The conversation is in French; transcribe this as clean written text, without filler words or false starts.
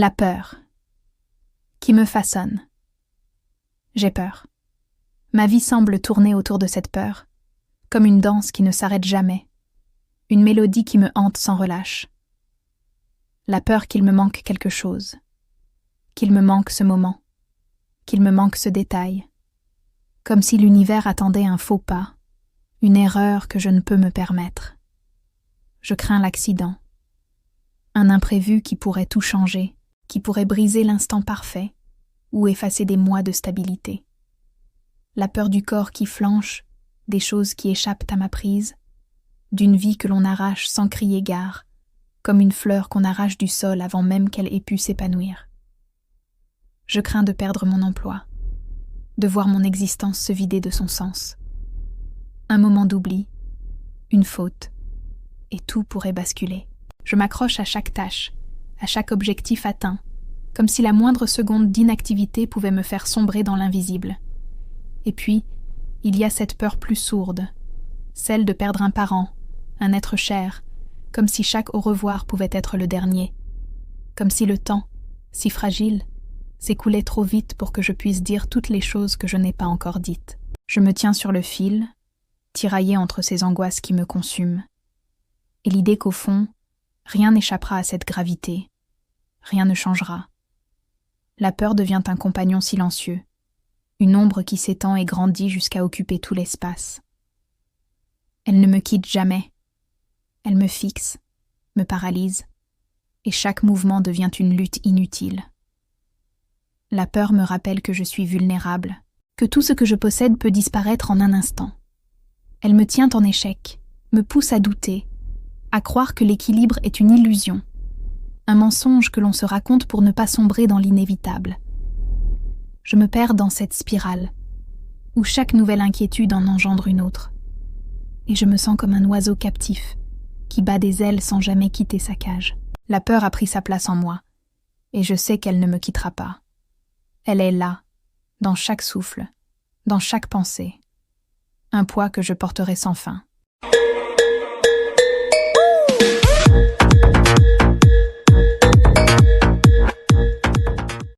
La peur, qui me façonne. J'ai peur. Ma vie semble tourner autour de cette peur, comme une danse qui ne s'arrête jamais, une mélodie qui me hante sans relâche. La peur qu'il me manque quelque chose, qu'il me manque ce moment, qu'il me manque ce détail, comme si l'univers attendait un faux pas, une erreur que je ne peux me permettre. Je crains l'accident, un imprévu qui pourrait tout changer, qui pourrait briser l'instant parfait ou effacer des mois de stabilité. La peur du corps qui flanche, des choses qui échappent à ma prise, d'une vie que l'on arrache sans crier gare, comme une fleur qu'on arrache du sol avant même qu'elle ait pu s'épanouir. Je crains de perdre mon emploi, de voir mon existence se vider de son sens. Un moment d'oubli, une faute, et tout pourrait basculer. Je m'accroche à chaque tâche, à chaque objectif atteint, comme si la moindre seconde d'inactivité pouvait me faire sombrer dans l'invisible. Et puis, il y a cette peur plus sourde, celle de perdre un parent, un être cher, comme si chaque au revoir pouvait être le dernier, comme si le temps, si fragile, s'écoulait trop vite pour que je puisse dire toutes les choses que je n'ai pas encore dites. Je me tiens sur le fil, tiraillée entre ces angoisses qui me consument, et l'idée qu'au fond, rien n'échappera à cette gravité, rien ne changera. La peur devient un compagnon silencieux, une ombre qui s'étend et grandit jusqu'à occuper tout l'espace. Elle ne me quitte jamais. Elle me fixe, me paralyse, et chaque mouvement devient une lutte inutile. La peur me rappelle que je suis vulnérable, que tout ce que je possède peut disparaître en un instant. Elle me tient en échec, me pousse à douter, à croire que l'équilibre est une illusion, un mensonge que l'on se raconte pour ne pas sombrer dans l'inévitable. Je me perds dans cette spirale, où chaque nouvelle inquiétude en engendre une autre, et je me sens comme un oiseau captif, qui bat des ailes sans jamais quitter sa cage. La peur a pris sa place en moi, et je sais qu'elle ne me quittera pas. Elle est là, dans chaque souffle, dans chaque pensée, un poids que je porterai sans fin.